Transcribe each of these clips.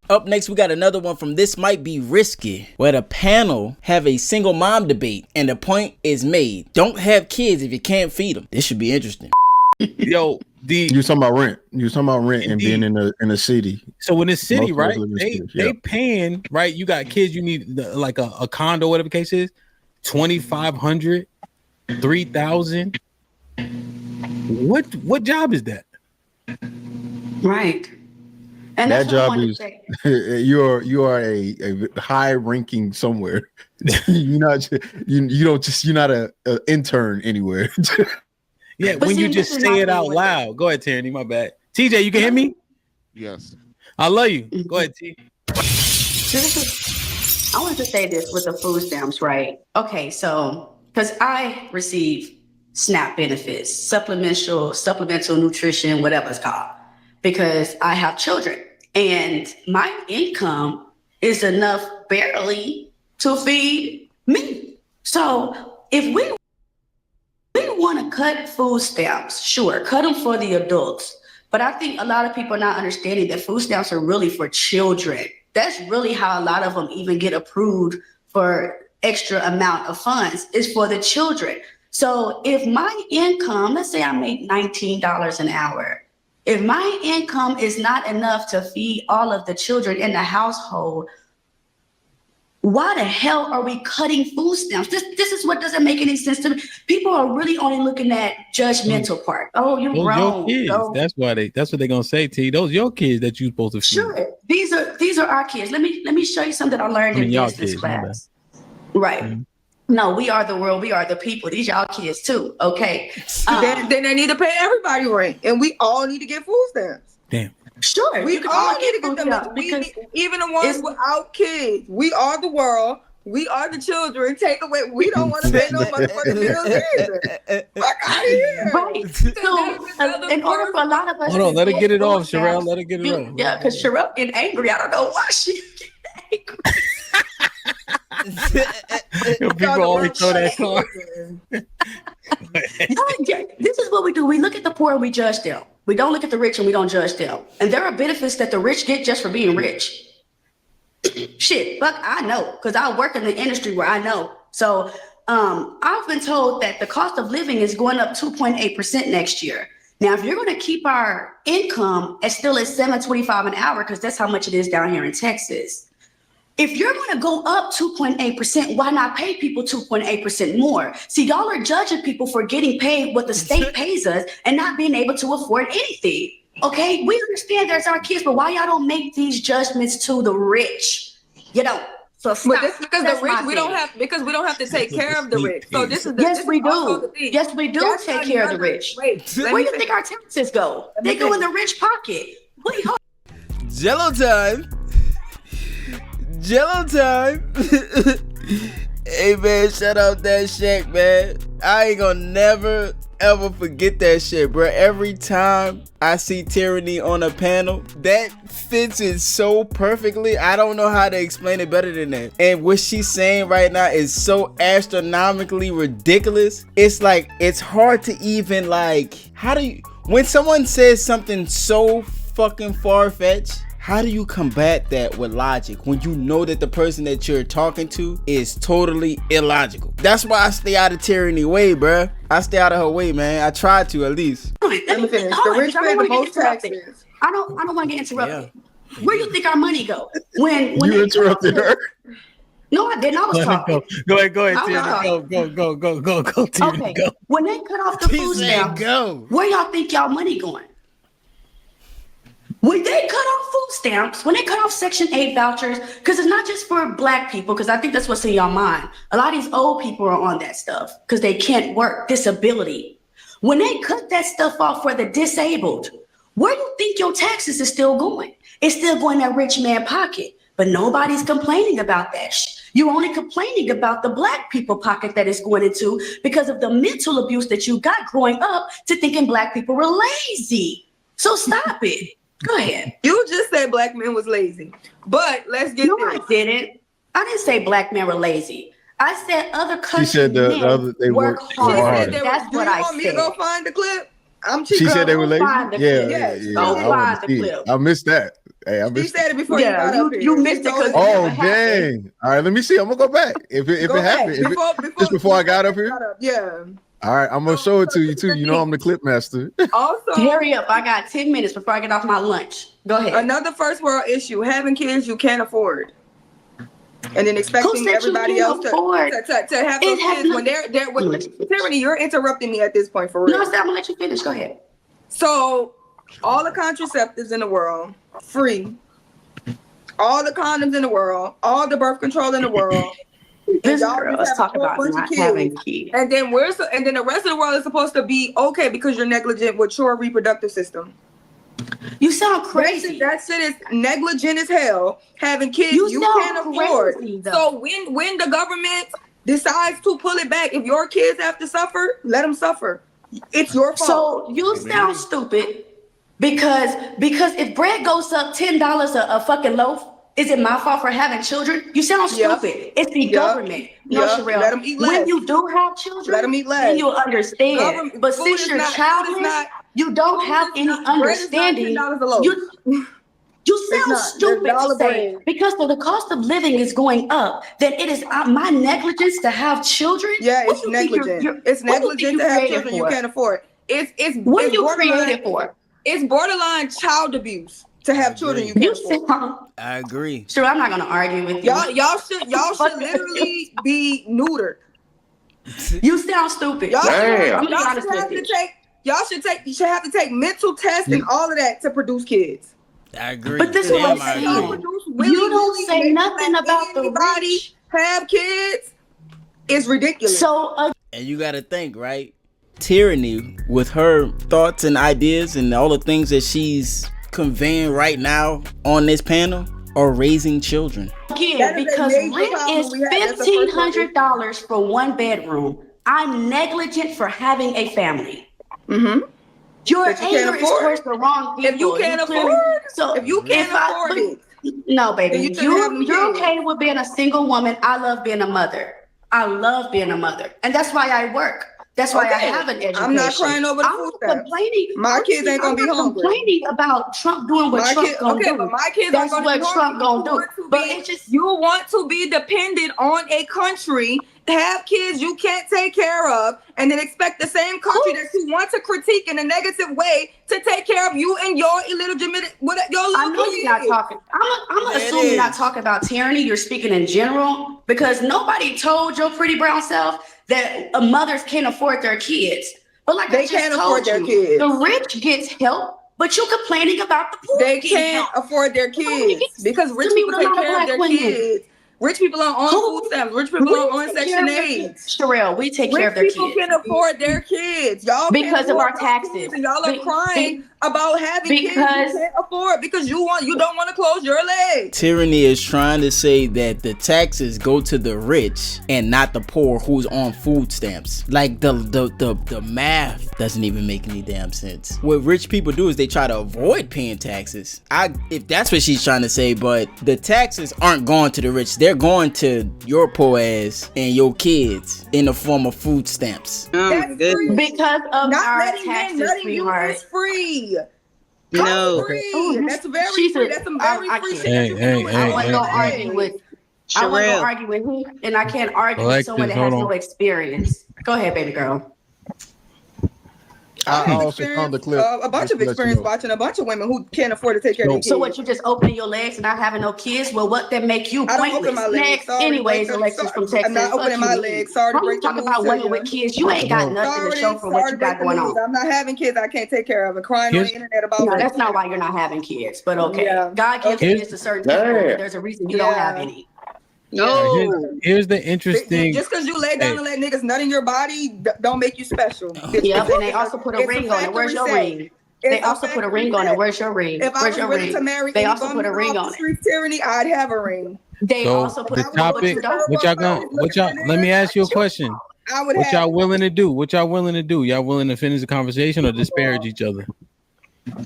Up next, we got another one from This Might Be Risky, where the panel have a single mom debate, and the point is made. Don't have kids if you can't feed them. This should be interesting. Yo, you talking about rent? You talking about rent and being in the city? So in the city, right? They paying, right? You got kids. You need like a condo, whatever the case is. 2,500, 3,000. What job is that? Right. And that job is you are a high ranking somewhere. You're not you're not an intern anywhere. Yeah, but when you just say it out loud. Go ahead, Tierney. My bad. TJ, you can hear me? Yes. I love you. Go ahead, T. I wanted to say this with the food stamps, right? Okay, so because I receive SNAP benefits, supplemental nutrition, whatever it's called, because I have children. And my income is enough barely to feed me. So if we want to cut food stamps, sure, cut them for the adults. But I think a lot of people are not understanding that food stamps are really for children. That's really how a lot of them even get approved for extra amount of funds, is for the children. So if my income, let's say I make $19 an hour, if my income is not enough to feed all of the children in the household, why the hell are we cutting food stamps? This is what doesn't make any sense to me. People are really only looking at judgmental part. Oh, you're wrong. Your kids. That's what they're gonna say, T. Those your kids that you're supposed to feed. Sure. These are our kids. Let me show you something I learned in business class. Right. Mm-hmm. No, we are the world. We are the people. These y'all kids too. Okay. Then they need to pay everybody rent, and we all need to get food stamps. Damn. Sure. We all need to get them. Even the ones without kids. We are the world. We are the children. Take away. We don't want to pay no motherfucking bills either. Fuck out of here. Right. So, in order for a lot of us, hold on. Let her get it off, Sherelle. Let her get it off. Yeah, because Sherelle getting angry. I don't know why she getting angry. People always throw that car. This is what we do. We look at the poor and we judge them. We don't look at the rich and we don't judge them. And there are benefits that the rich get just for being rich. Shit, fuck, I know, because I work in the industry where I know. So I've been told that the cost of living is going up 2.8% next year. Now, if you're going to keep our income at still at $7.25 an hour, because that's how much it is down here in Texas. If you're going to go up 2.8%, why not pay people 2.8% more? See, y'all are judging people for getting paid what the state pays us and not being able to afford anything. Okay, we understand there's our kids, but why y'all don't make these judgments to the rich? You know, so stop. But that's because the rich we don't have to take care of the rich. So this is we do. Yes, we do take care of the rich. Where do you think our taxes go? They go in the rich pocket. Jello time. Jello time. Hey man, shout out that Shaq, man. I ain't gonna never ever forget that shit, bro. Every time I see Tyranny on a panel, that fits it so perfectly. I don't know how to explain it better than that. And what she's saying right now is so astronomically ridiculous. It's like, it's hard to even when someone says something so fucking far-fetched, how do you combat that with logic when you know that the person that you're talking to is totally illogical? That's why I stay out of Tyranny way, bruh. I stay out of her way, man. I try to at least. Let me finish. The rich pay the most taxes. I don't want to get interrupted. Yeah. Where do you think our money go? When you interrupted her? No, I didn't. I was talking. Go ahead, Tyranny. Go. Tyranny, okay. Go. When they cut off the food stamps, where y'all think y'all money going? When they cut off food stamps, when they cut off Section 8 vouchers, because it's not just for Black people, because I think that's what's in your mind. A lot of these old people are on that stuff because they can't work, disability. When they cut that stuff off for the disabled, where do you think your taxes is still going? It's still going in that rich man pocket, but nobody's complaining about that. You're only complaining about the Black people pocket that it's going into because of the mental abuse that you got growing up to thinking Black people were lazy. So stop it. Go ahead. You just said Black men was lazy, but let's get this. I didn't. I didn't say Black men were lazy. I said other countries. She said they work hard. That's what I said. You want me to go find the clip? She said they were lazy. Yeah. Go find the clip. I missed that. Hey, I missed said it before you got up here. You missed it because oh dang! All right, let me see. I'm gonna go back if it happened. Just before I got up here. Yeah. All right, I'm gonna show it to you too. You know I'm the clip master. Also, hurry up! I got 10 minutes before I get off my lunch. Go ahead. Another first world issue: having kids you can't afford, and then expecting everybody else to have those kids when they're Tiffany, you're interrupting me at this point for real. No, I'm gonna let you finish. Go ahead. So, all the contraceptives in the world free, all the condoms in the world, all the birth control in the world. This girl, let's talk about not having kids. And then the rest of the world is supposed to be okay because you're negligent with your reproductive system. You sound crazy. That shit is negligent as hell. Having kids you can't afford. So when the government decides to pull it back, if your kids have to suffer, let them suffer. It's your fault. So you sound stupid because if bread goes up $10 a fucking loaf, is it my fault for having children? You sound stupid. It's the government. No, Sherelle. Let them eat less. When you do have children, let them eat less. Then you'll understand. But since you're childless, you don't have any understanding. You sound stupid to say because the cost of living is going up. Then it is my negligence to have children. Yeah, it's negligent. It's negligent to have children you can't afford. What are you created for? It's borderline child abuse. To have children you can't afford. I agree. Sure, I'm not gonna argue with you. Y'all should literally be neutered. You sound stupid. Y'all should have to take mental tests and all of that to produce kids. I agree. But this is what I'm saying. You don't say nothing about the rich. Have kids is ridiculous. So and you gotta think, right? Tyranny, with her thoughts and ideas and all the things that she's conveying right now on this panel, are raising children. Again, because rent is $1,500 for one bedroom. I'm negligent for having a family. Mm-hmm. Your anger is towards the wrong people. If you can't afford, it. No, baby. You're okay with being a single woman. I love being a mother. And that's why I work. That's why I have an education. I'm not crying over the food stamps. My kids ain't gonna be hungry. I'm complaining about Trump doing what Trump gonna do. But my kids that's are gonna what Trump gonna do. But it's just you want to be dependent on a country, have kids you can't take care of, and then expect the same country that you want to critique in a negative way to take care of you and your illegitimate your little I know you're not talking. I'm assuming you're not talking about tyranny. You're speaking in general because nobody told your pretty brown self that mothers can't afford their kids. But like they can't afford their kids. The rich gets help, but you're complaining about the poor. They can't afford their kids because rich people take care of their kids. Rich people are on food stamps. Rich people are on Section 8. Sherelle, we take care of their kids. Rich people can afford their kids. Y'all because of our taxes. And y'all are crying about having kids you can't afford because you don't want to close your legs. Tyranny is trying to say that the taxes go to the rich and not the poor who's on food stamps. Like the math doesn't even make any damn sense. What rich people do is they try to avoid paying taxes. If that's what she's trying to say, but the taxes aren't going to the rich. They're going to your poor ass and your kids in the form of food stamps. That's free. Because of not our letting taxes, letting you is free. No, free. That's very free. That's some very free shit. I wasn't gonna argue with. I wasn't gonna argue with him, and I can't argue with someone that has no experience. Go ahead, baby girl. I also found the clip. A bunch of experience watching a bunch of women who can't afford to take care of their kids. So what, you just opening your legs and not having no kids? Well, what that make you pointless? I don't open my legs. Next, anyways, Alexis from Texas. I'm not opening my legs. Sorry to break the news. I'm talking about women with kids. You ain't got nothing to show for what you got going on. I'm not having kids I can't take care of and crying on the internet about. No, that's not why you're not having kids. But okay, God gives kids to certain people. There's a reason you don't have any. No. Here's the interesting. Just because you lay down and let niggas nut in your body don't make you special. Yep, and they also put a ring on it. Where's your ring? They also put a ring on it. Where's your ring? If I was ready to marry, they also put a ring on it. Tyranny, I'd have a ring. They also put the topic. What y'all? Let me ask you a question. What y'all willing to do? Y'all willing to finish the conversation or disparage each other?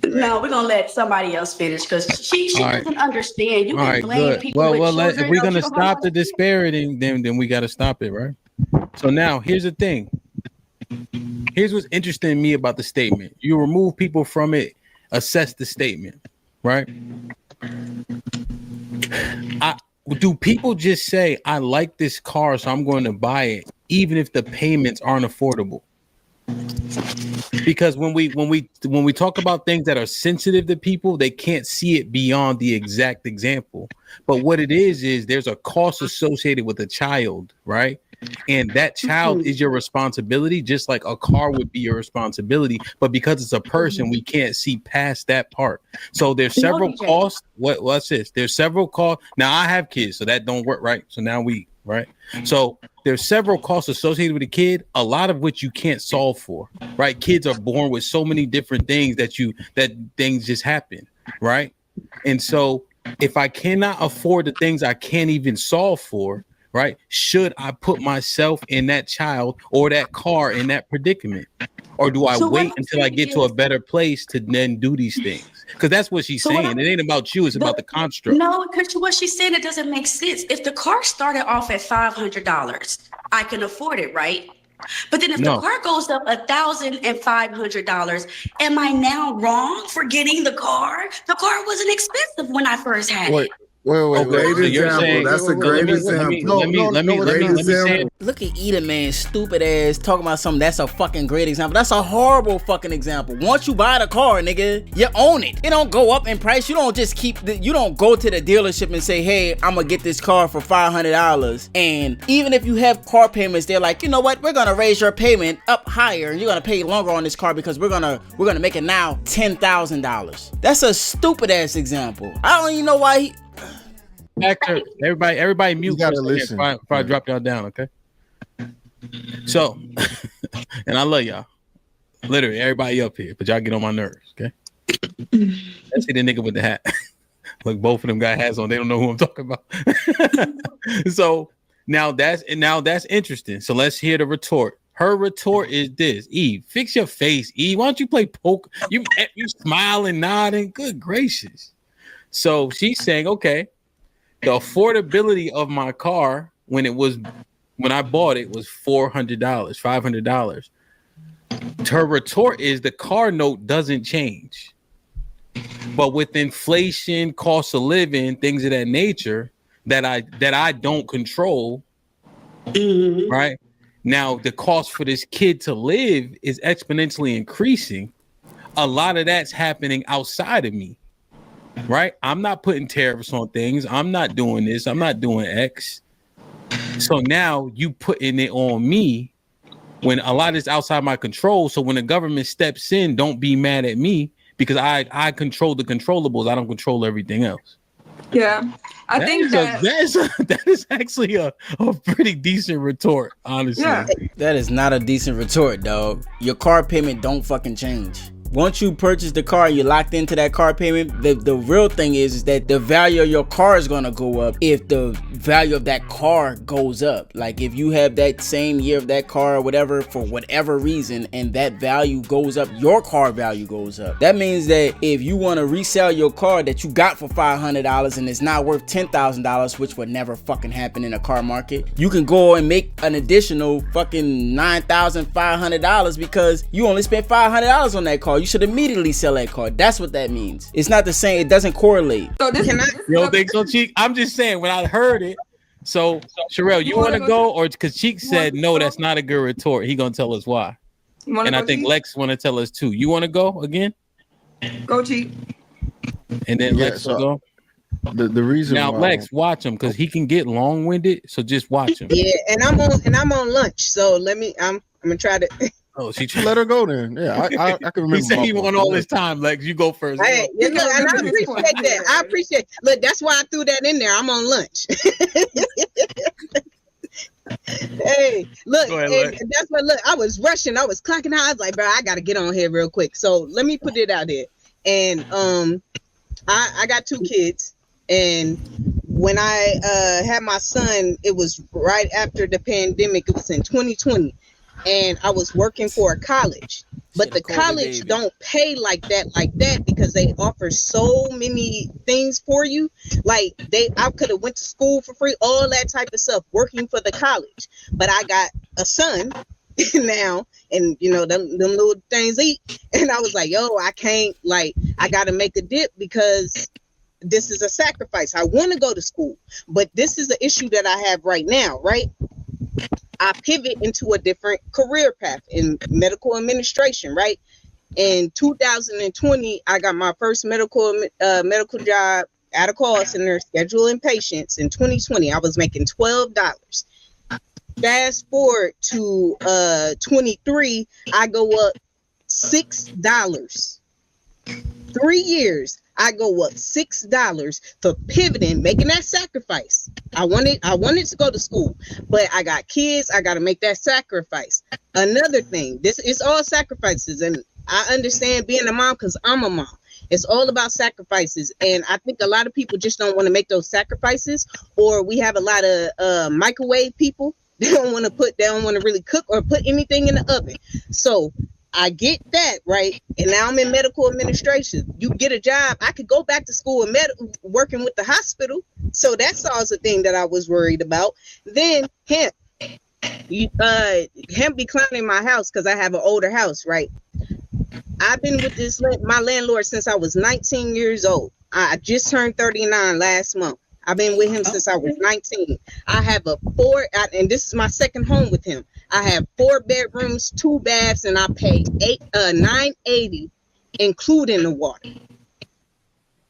No, we're gonna let somebody else finish because she doesn't understand. You can blame people. Well, if we're gonna stop the disparaging, then we gotta stop it, right? So now here's the thing. Here's what's interesting to me about the statement. You remove people from it, assess the statement, right? Do people just say, I like this car, so I'm going to buy it, even if the payments aren't affordable? Because when we talk about things that are sensitive to people, they can't see it beyond the exact example. But what it is there's a cost associated with a child, right? And that child is your responsibility, just like a car would be your responsibility. But because it's a person, we can't see past that part. So there's several costs. What's this? There's several costs. Now I have kids, so that don't work, right? So now right? So there's several costs associated with a kid, a lot of which you can't solve for, right? Kids are born with so many different things that things just happen, right? And so if I cannot afford the things I can't even solve for, right? Should I put myself in that child or that car in that predicament? Or do I wait until I get to a better place to then do these things? Because that's what she's saying. It ain't about you. It's about the construct. No, because what she's saying, it doesn't make sense. If the car started off at $500, I can afford it, right? But then if the car goes up $1,500, am I now wrong for getting the car? The car wasn't expensive when I first had it. Wait. Great example. That's a great example. Let me say it. Look at Eda, man, stupid ass, talking about something that's a fucking great example. That's a horrible fucking example. Once you buy the car, nigga, you own it. It don't go up in price. You don't just you don't go to the dealership and say, hey, I'm gonna get this car for $500. And even if you have car payments, they're like, you know what? We're gonna raise your payment up higher and you're gonna pay longer on this car because we're gonna make it now $10,000. That's a stupid ass example. I don't even know why Actor, everybody mute. You gotta listen before I drop y'all down, okay? So, and I love y'all. Literally, everybody up here, but y'all get on my nerves, okay? Let's see the nigga with the hat. Look, both of them got hats on. They don't know who I'm talking about. So now that's interesting. So let's hear the retort. Her retort is this: Eve, fix your face, Eve. Why don't you play poker? You smiling, nodding. Good gracious. So she's saying, okay, the affordability of my car when I bought it was $400, $500. Her retort is the car note doesn't change. But with inflation, cost of living, things of that nature that I don't control, right? Now the cost for this kid to live is exponentially increasing. A lot of that's happening outside of me. Right? I'm not putting tariffs on things. I'm not doing this. I'm not doing X. So now you putting it on me when a lot is outside my control. So when the government steps in, don't be mad at me because I control the controllables. I don't control everything else. Yeah. I think that is actually a pretty decent retort, honestly. Yeah. That is not a decent retort, dog. Your car payment don't fucking change. Once you purchase the car, you're locked into that car payment. The real thing is that the value of your car is going to go up if the value of that car goes up. Like if you have that same year of that car or whatever for whatever reason and that value goes up, your car value goes up. That means that if you want to resell your car that you got for $500 and it's not worth $10,000, which would never fucking happen in a car market, you can go and make an additional fucking $9,500 because you only spent $500 on that car. You should immediately sell that car. That's what that means. It's not the same. It doesn't correlate. So this, you don't think so, Cheek? I'm just saying when I heard it. So Sherelle, you want to go, or because Cheek said no, that's not a good retort. He gonna tell us why. And I think Lex want to tell us too. You want to go again? Go, Cheek. And then Lex will go. The reason now, why... Lex, watch him because he can get long-winded. So just watch him. Yeah, and I'm on lunch. So I'm gonna try to. Oh, she let her go then. Yeah, I can remember. He said he won all this time. Lex, you go first. Hey, look, and I appreciate that. I appreciate. Look, that's why I threw that in there. I'm on lunch. Hey, look, and that's what. Look, I was rushing. I was clocking out. I was like, bro, I gotta get on here real quick. So let me put it out there. And I got 2 kids, and when I had my son, it was right after the pandemic. It was in 2020. And I was working for a college, but the college don't pay like that because they offer so many things for you. Like I could have went to school for free, all that type of stuff, working for the college. But I got a son now, and you know them little things eat. And I was like, yo, I can't. Like I got to make a dip because this is a sacrifice. I want to go to school, but this is an issue that I have right now, right? I pivot into a different career path in medical administration, right? In 2020, I got my first medical job at a call center scheduling patients. In 2020, I was making $12. Fast forward to 23, I go up $6. 3 years, I go up $6 for pivoting, making that sacrifice. I wanted to go to school, but I got kids. I got to make that sacrifice. Another thing, this is all sacrifices, and I understand being a mom because I'm a mom. It's all about sacrifices, and I think a lot of people just don't want to make those sacrifices, or we have a lot of microwave people. They don't want to really cook or put anything in the oven. So I get that, right? And now I'm in medical administration. You get a job, I could go back to school and working with the hospital. So that solves the thing that I was worried about. Then hemp declining my house because I have an older house, right? I've been with my landlord since I was 19 years old. I just turned 39 last month. I've been with him since I was 19. I have and this is my second home with him. I have 4 bedrooms, 2 baths, and I pay $980, including the water.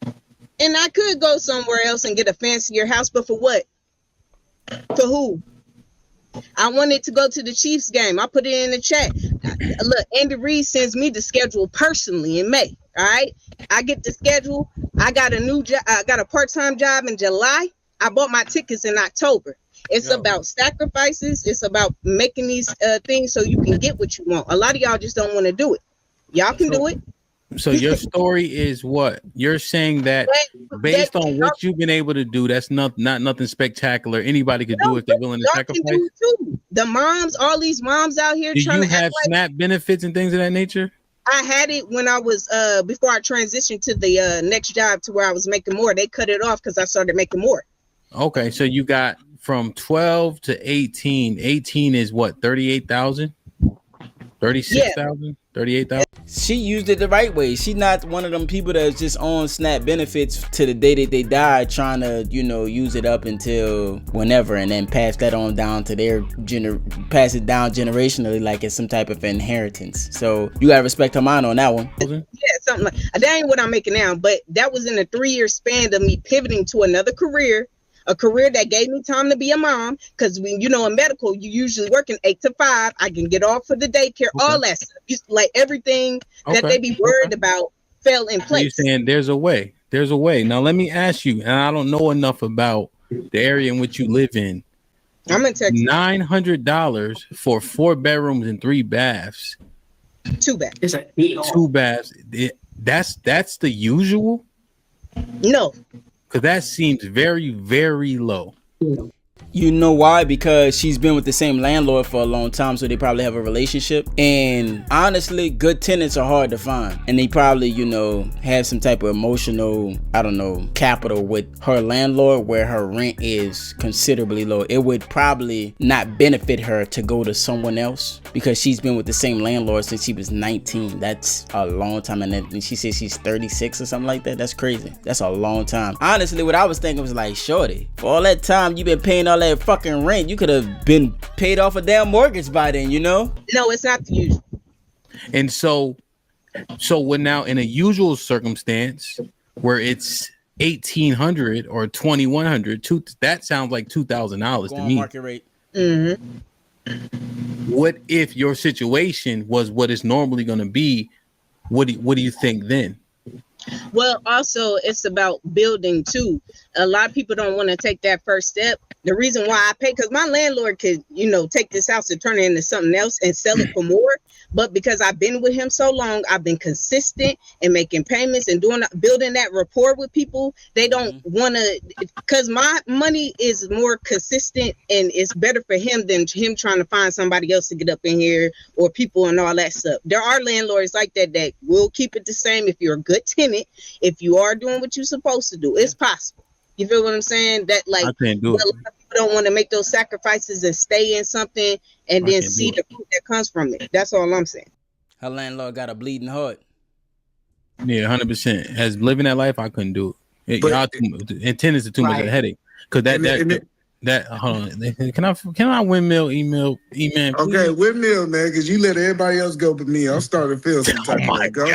And I could go somewhere else and get a fancier house, but for what? For who? I wanted to go to the Chiefs game. I put it in the chat. Look, Andy Reid sends me the schedule personally in May. All right, I get the schedule. I got a new job. I got a part-time job in July. I bought my tickets in October. It's about sacrifices. It's about making these things so you can get what you want. A lot of y'all just don't want to do it. Y'all can do it. So your story is what? You're saying that based on what you've been able to do, that's not nothing spectacular. Anybody could do if they're willing to sacrifice. Can do it too. The moms, all these moms out here trying to have SNAP benefits and things of that nature? I had it when I was before I transitioned to the next job to where I was making more. They cut it off because I started making more. Okay, so you got from 12 to 18. 18 is what, 38,000? 36,000? 38,000? She used it the right way. She not one of them people that's just on SNAP benefits to the day that they die, trying to, use it up until whenever and then pass that on down to their pass it down generationally like it's some type of inheritance. So you gotta respect her mind on that one. Yeah, something like that ain't what I'm making now, but that was in a 3-year span of me pivoting to another career. A career that gave me time to be a mom, because when in medical, you usually working 8 to 5. I can get off for the daycare, all that stuff. Just like everything that they be worried about fell in place. So you're saying there's a way. There's a way. Now let me ask you, and I don't know enough about the area in which you live in. I'm in Texas. $900 for 4 bedrooms and 3 baths. 2 baths. It's a deal. 2 baths. That's the usual? No. Because that seems very, very low. You know why? Because she's been with the same landlord for a long time, so they probably have a relationship. And honestly, good tenants are hard to find. And they probably, have some type of emotional, capital with her landlord where her rent is considerably low. It would probably not benefit her to go to someone else because she's been with the same landlord since she was 19. That's a long time. And then she says she's 36 or something like that. That's crazy. That's a long time. Honestly, what I was thinking was like, shorty, for all that time you've been paying all that fucking rent, you could have been paid off a damn mortgage by then, No, it's not the usual. And so when now in a usual circumstance where it's 1,800 or 2,100, that sounds like $2,000 to me. Market rate. Mm-hmm. What if your situation was what it's normally going to be? What do you think then? Well, also it's about building too. A lot of people don't want to take that first step. The reason why I pay, because my landlord could, take this house and turn it into something else and sell it for more. But because I've been with him so long, I've been consistent in making payments and building that rapport with people. They don't want to, because my money is more consistent and it's better for him than him trying to find somebody else to get up in here or people and all that stuff. There are landlords like that will keep it the same if you're a good tenant. If you are doing what you're supposed to do, it's possible. You feel what I'm saying? That like I can't do it. A lot of people don't want to make those sacrifices and stay in something and then see the fruit that comes from it. That's all I'm saying. Her landlord got a bleeding heart. Yeah, 100%. As living that life, I couldn't do it. Attendance is too much of a headache. Because that hold on. Can I windmill email? Okay, windmill, man, because you let everybody else go but me. I'm starting to feel some type of way. Go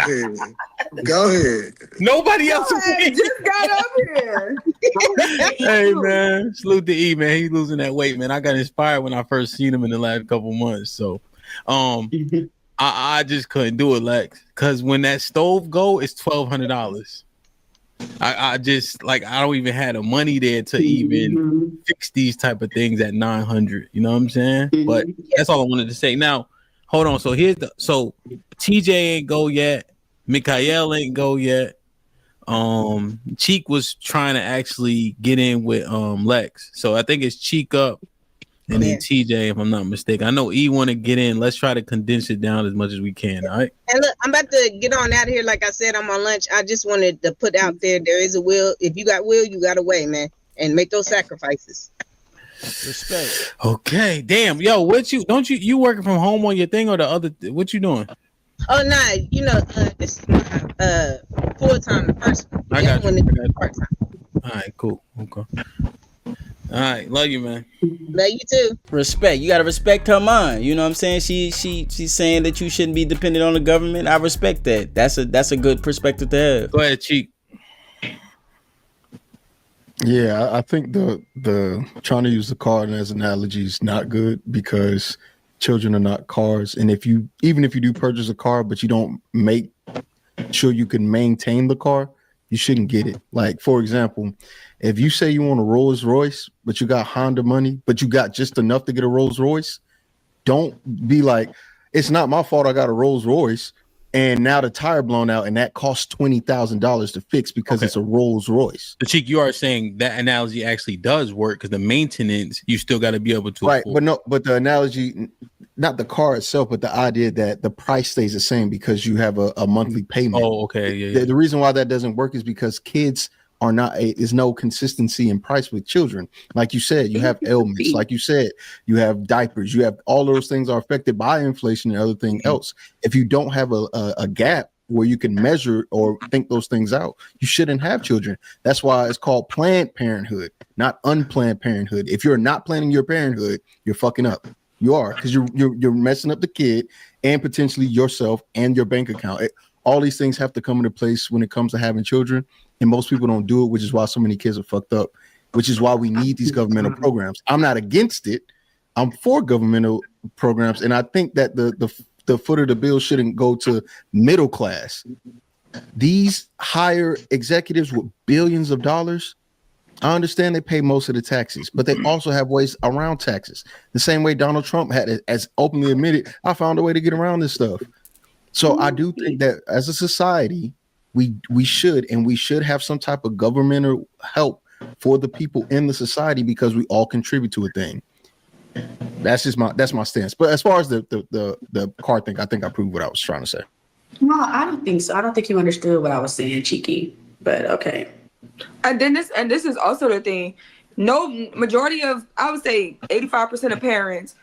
ahead. Nobody else just got up here. Hey man, salute to E, man. He's losing that weight, man. I got inspired when I first seen him in the last couple months. So I just couldn't do it, Lex. Cause when that stove go, it's $1,200. I just I don't even have the money there to even fix these type of things at 900. You know what I'm saying? But that's all I wanted to say. Now, hold on. So TJ ain't go yet. Mikael ain't go yet. Cheek was trying to actually get in with Lex. So I think it's Cheek up and then TJ, if I'm not mistaken. I know E want to get in. Let's try to condense it down as much as we can. All right. And look, I'm about to get on out of here. Like I said, I'm on lunch. I just wanted to put out there is a will. If you got will, you got a way, man. And make those sacrifices. Respect. Okay. Damn. Yo, you working from home on your thing or the other? What you doing? Oh no, this is my full-time. The first one. I got you. Part-time. All right. Cool. Okay. All right, love you, man. Love you too. Respect. You gotta respect her mind. You know what I'm saying? She's saying that you shouldn't be dependent on the government. I respect that. That's a good perspective to have. Go ahead, Cheek. Yeah, I think the trying to use the car as an analogy is not good because children are not cars. And even if you do purchase a car, but you don't make sure you can maintain the car, you shouldn't get it. Like, for example, if you say you want a Rolls Royce, but you got Honda money, but you got just enough to get a Rolls Royce, don't be like, it's not my fault I got a Rolls Royce and now the tire blown out and that costs $20,000 to fix because it's a Rolls Royce. But Cheek, you are saying that analogy actually does work because the maintenance, you still got to be able to afford. But the analogy, not the car itself, but the idea that the price stays the same because you have a monthly payment. Oh, okay. Yeah. The reason why that doesn't work is because kids is no consistency in price with children. Like you said, you have ailments. Like you said, you have diapers. You have all those things are affected by inflation and other thing else. If you don't have a gap where you can measure or think those things out, you shouldn't have children. That's why it's called Planned Parenthood, not unplanned parenthood. If you're not planning your parenthood, you're fucking up. You are, because you're messing up the kid and potentially yourself and your bank account. All these things have to come into place when it comes to having children. And most people don't do it, which is why so many kids are fucked up, which is why we need these governmental programs. I'm not against it. I'm for governmental programs. And I think that the foot of the bill shouldn't go to middle class. These higher executives with billions of dollars, I understand they pay most of the taxes, but they also have ways around taxes. The same way Donald Trump had it, as openly admitted, I found a way to get around this stuff. So I do think that as a society, we should have some type of governmental help for the people in the society because we all contribute to a thing. That's my stance. But as far as the car thing, I think I proved what I was trying to say. No, I don't think so. I don't think you understood what I was saying, Cheeky. But okay. And this is also the thing. No, majority of, I would say 85% of parents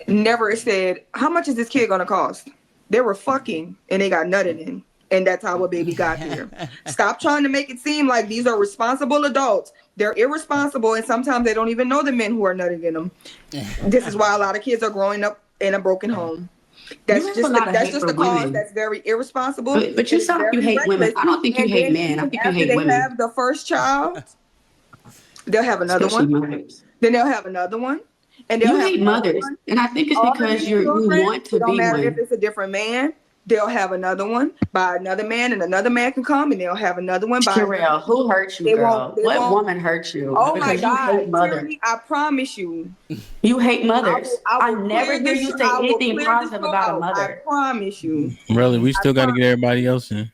never said, how much is this kid gonna cost? They were fucking and they got nutted in. And that's how a baby got here. Stop trying to make it seem like these are responsible adults. They're irresponsible, and sometimes they don't even know the men who are nutting in them. This is why a lot of kids are growing up in a broken home. That's just the cause. That's very irresponsible. But you sound like you hate women. I don't think you hate men. I think you hate women. After they have the first child, they'll have another one. Mothers. Then they'll have another one. And you hate mothers, and I think it's because you want to be one. No matter if it's a different man. They'll have another one by another man, and another man can come, and they'll have another one by. Sherelle, who hurt you, girl? What woman hurt you? Oh my God, Tyranny, I promise you. You hate mothers. I never hear you say anything positive about a mother. I promise you. Really, we still got to get everybody else in.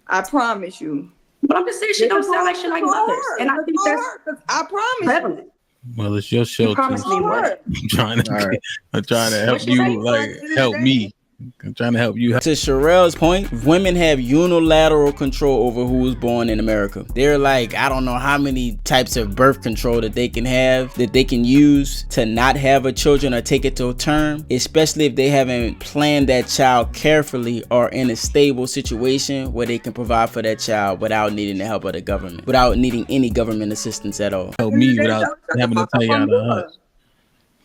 I promise you. But I'm just saying she don't sound like she like mothers, and I think that's. I promise prevalent. Well, it's your show. You promise me what? I'm trying to help you, help me. I'm trying to help you. To Sherelle's point, women have unilateral control over who is born in America. They're like, I don't know how many types of birth control that they can have, that they can use to not have a children or take it to a term, especially if they haven't planned that child carefully or in a stable situation where they can provide for that child without needing the help of the government, without needing any government assistance at all. Help me without having to tell you how to hush.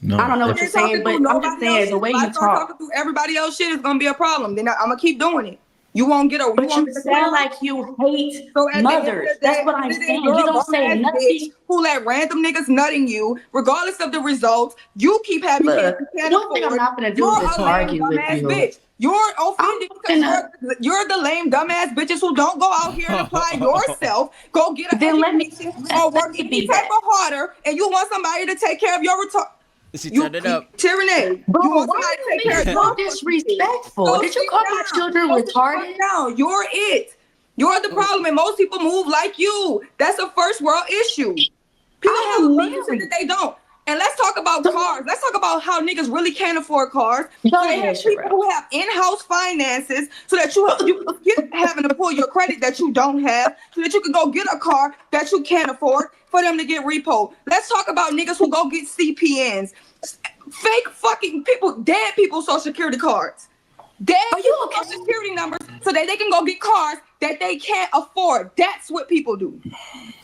No. I don't know what you're saying, but I'm just saying the way you talk. Talking through everybody else shit is gonna be a problem. Then I'm gonna keep doing it. You won't get a. But you sound like you hate mothers. That's what I'm saying. You don't say nothing. Who let random niggas nutting you, regardless of the results? You keep having kids. One thing I'm not gonna do is argue with you. Bitch. You're offended because you're the lame dumbass bitches who don't go out here and apply yourself. Go get a then let me or work any type of harder, and you want somebody to take care of your She turned it up. Tyranny. Bro, You want why somebody to are take care you of being your so disrespectful? Did you call my children retarded? No, you're it. You're the problem, and most people move like you. That's a first world issue. People have reason that they don't. And let's talk about cars. Let's talk about how niggas really can't afford cars. So they have people who have in-house finances so that you get having to pull your credit that you don't have so that you can go get a car that you can't afford for them to get repo. Let's talk about niggas who go get CPNs. Fake fucking people, dead people social security cards. Dead people social security numbers so that they can go get cars that they can't afford. That's what people do.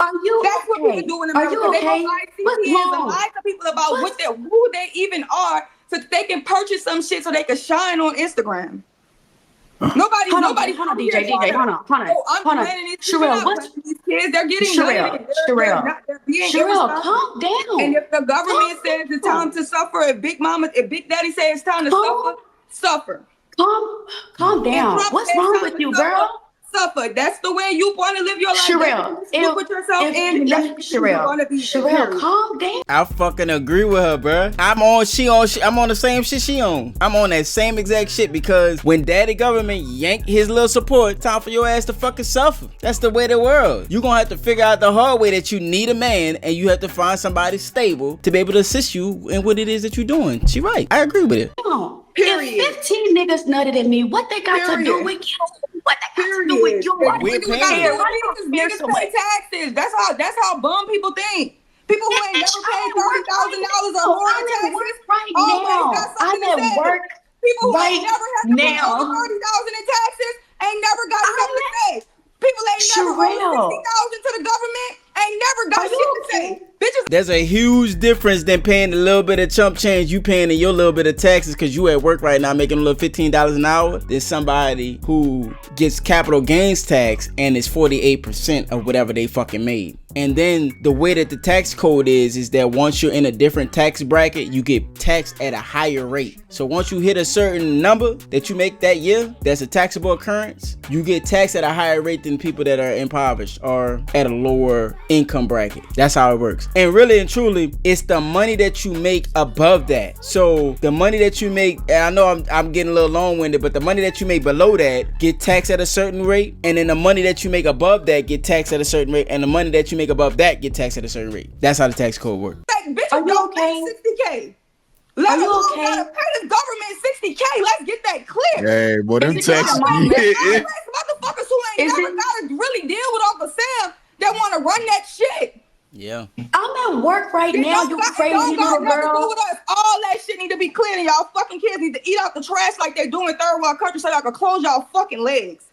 Are you That's what people do in America. Are you okay? They go buy CPNs and lie to people about who they even are so that they can purchase some shit so they can shine on Instagram. Nobody, hold on, DJ, hold on. Sherelle, what's these kids? They're getting Sherelle, calm down. And if the government says it's time to suffer, if Big Daddy says it's time to suffer. Calm down. What's wrong with you, girl? Suffer. That's the way you want to live your life. Sherelle, you put yourself in. Sherelle, calm down. I fucking agree with her, bruh. I'm on the same shit she on. I'm on that same exact shit because when daddy government yank his little support, time for your ass to fucking suffer. That's the way of the world. You gonna have to figure out the hard way that you need a man and you have to find somebody stable to be able to assist you in what it is that you're doing. She right. I agree with it. No. If 15 niggas nutted at me, what they got to do with you? What they got to do with you? Niggas pay taxes. That's how bum people think. People who ain't never paid $30,000 or more in taxes. Right now, I'm at work. People who ain't never had to pay $30,000 in taxes ain't never got something to say. People ain't never owed $60,000 to the government. Ain't never got shit to say. Bitches. There's a huge difference than paying a little bit of chump change you paying in your little bit of taxes because you at work right now making a little $15 an hour than somebody who gets capital gains tax and it's 48% of whatever they fucking made. And then the way that the tax code is that once you're in a different tax bracket, you get taxed at a higher rate. So once you hit a certain number that you make that year, that's a taxable occurrence, you get taxed at a higher rate than people that are impoverished or at a lower income bracket. That's how it works. And really and truly, it's the money that you make above that. So the money that you make, and I know I'm getting a little long-winded, but the money that you make below that get taxed at a certain rate, and then the money that you make above that get taxed at a certain rate, and the money that you make above that get taxed at a certain rate. That's how the tax code works. Are you okay? 60K. Are you okay? Gotta pay the government 60K. Let's get that clear. Hey, boy, them taxes. Motherfuckers who ain't never gotta really deal with Uncle Sam that want to run that shit. Yeah. I'm at work right now, you crazy little girl. All that shit need to be clear, and y'all fucking kids need to eat out the trash like they do in third world countries so y'all can close y'all fucking legs.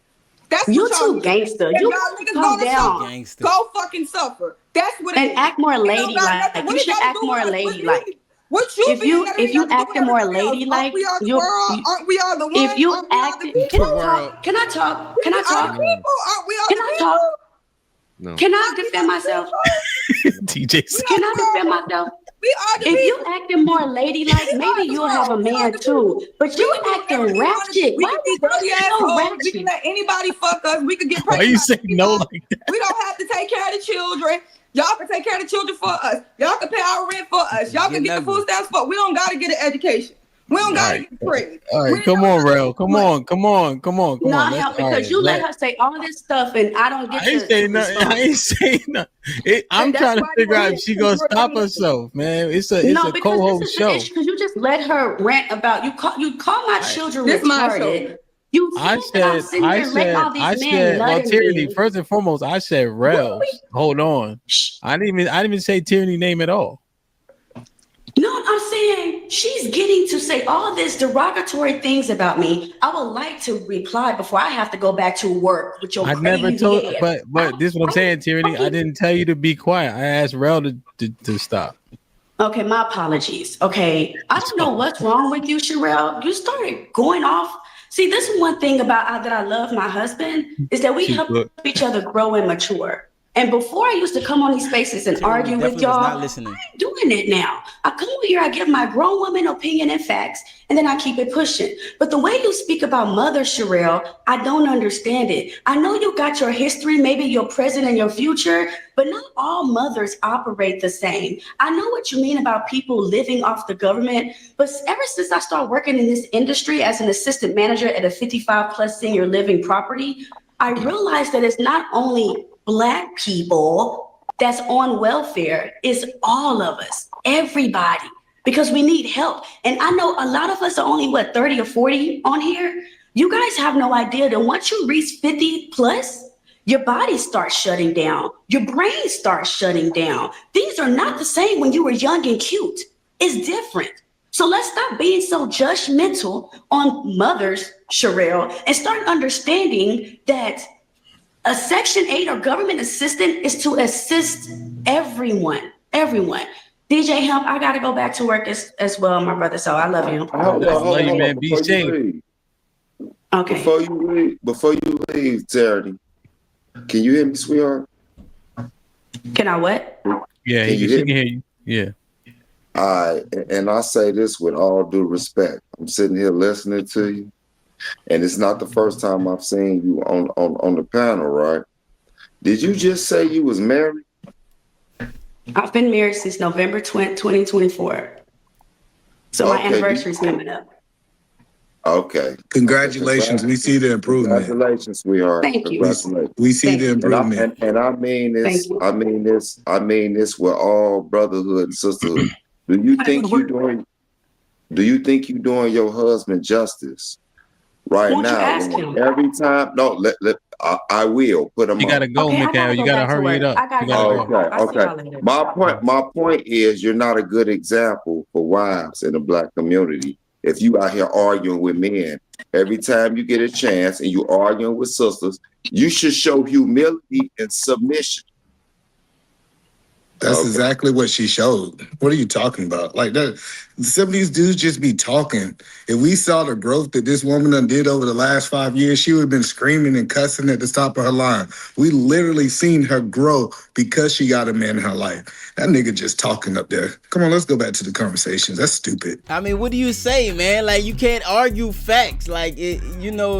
That's you what too gangster. You calm down. Go fucking suffer. That's what it is. And act more ladylike. You should act more ladylike. What you if you acted more ladylike, aren't we all the ones? If you acted, can I talk? Can I talk? No. Can I defend myself? TJ, can I defend myself? If you acting more ladylike, maybe you'll have a man too. But you acting ratchet. Why you so ratchet? We can let anybody fuck us. We could get pregnant. Why you saying no like that? We don't have to take care of the children. Y'all can take care of the children for us. Y'all can pay our rent for us. Y'all can get the food stamps for us. We don't gotta get an education. We don't gotta get pregnant. All right, come on, Rel. Come on. No, because you let her say all this stuff and I don't get I ain't saying nothing. I'm trying to figure out if she gonna stop herself, man. It's a co-host show. Because you just let her rant about you. Call my children This my retarded. You I think that I'm said, sitting here letting all these men nut well, in Tyranny, me. first and foremost, I said Rels. Hold on. I didn't even say Tyranny name at all. No, I'm saying she's getting to say all this derogatory things about me. I would like to reply before I have to go back to work with your I crazy never told, ass. but this is what I'm saying, Tyranny. I didn't tell you to be quiet. I asked Rel to stop. Okay, my apologies. Okay, I don't know what's wrong with you, Sherelle. You started going off. See, this is one thing about that I love my husband is that we help each other grow and mature. And before I used to come on these spaces and argue with y'all, I ain't doing it now. I come over here, I give my grown woman opinion and facts, and then I keep it pushing. But the way you speak about Mother Sherelle, I don't understand it. I know you got your history, maybe your present and your future, but not all mothers operate the same. I know what you mean about people living off the government, but ever since I started working in this industry as an assistant manager at a 55+ senior living property, I realized that it's not only Black people that's on welfare, it's all of us, everybody, because we need help. And I know a lot of us are only 30 or 40 on here. You guys have no idea that once you reach 50+, your body starts shutting down. Your brain starts shutting down. Things are not the same when you were young and cute. It's different. So let's stop being so judgmental on mothers, Sherelle, and start understanding that a Section 8 or government assistant is to assist everyone. DJ Hemp, I got to go back to work as well, my brother. So I love you. I love you, man. Be safe. Okay. Before you leave, Charity, can you hear me, sweetheart? Can I what? Yeah, she can hear you. Yeah. All right, and I say this with all due respect. I'm sitting here listening to you, and it's not the first time I've seen you on the panel, right? Did you just say you was married? I've been married since November 2024. So my anniversary's coming up. Okay. Congratulations. We see the improvement. Congratulations, sweetheart. Thank you. We see the improvement. And I mean this. I mean this with all brotherhood and sisterhood. Do you think you doing your husband justice right now? Every time, no, I will put him. You gotta go, Mikhail. You gotta hurry it up. Okay. My point is, you're not a good example for wives in the Black community. If you out here arguing with men, every time you get a chance and you arguing with sisters, you should show humility and submission. That's exactly what she showed. What are you talking about? Like that, some of these dudes just be talking. If we saw the growth that this woman done did over the last 5 years, she would have been screaming and cussing at the top of her line. We literally seen her grow because she got a man in her life. That nigga just talking up there. Come on, let's go back to the conversations. That's stupid. I mean, what do you say, man? Like, you can't argue facts. Like,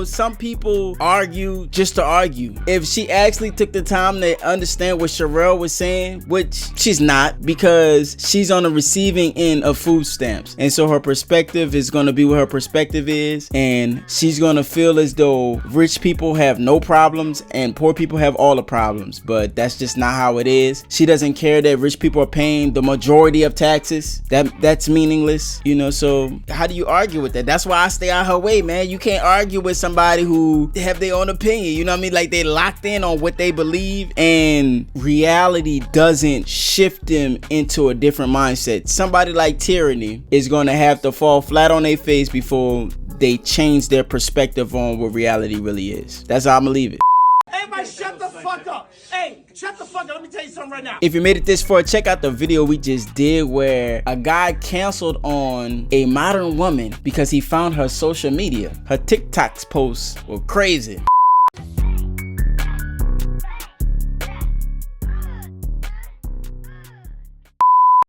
some people argue just to argue. If she actually took the time to understand what Sherelle was saying, which she's not, because she's on the receiving end of food stamps, and so her perspective is going to be what her perspective is, and she's going to feel as though rich people have no problems and poor people have all the problems, but that's just not how it is. She doesn't care that rich people are paying the majority of taxes. That's meaningless, so how do you argue with that? That's why I stay out her way, man. You can't argue with somebody who have their own opinion, you know what I mean? Like, they locked in on what they believe, and reality doesn't shift them into a different mindset. Somebody like Tyranny is going to have to fall flat on their face before they change their perspective on what reality really is. That's how I'm gonna leave it. Everybody shut the fuck up. Hey, shut the fuck up. Let me tell you something right now. If you made it this far, check out the video we just did where a guy canceled on a modern woman because he found her social media. Her TikToks posts were crazy.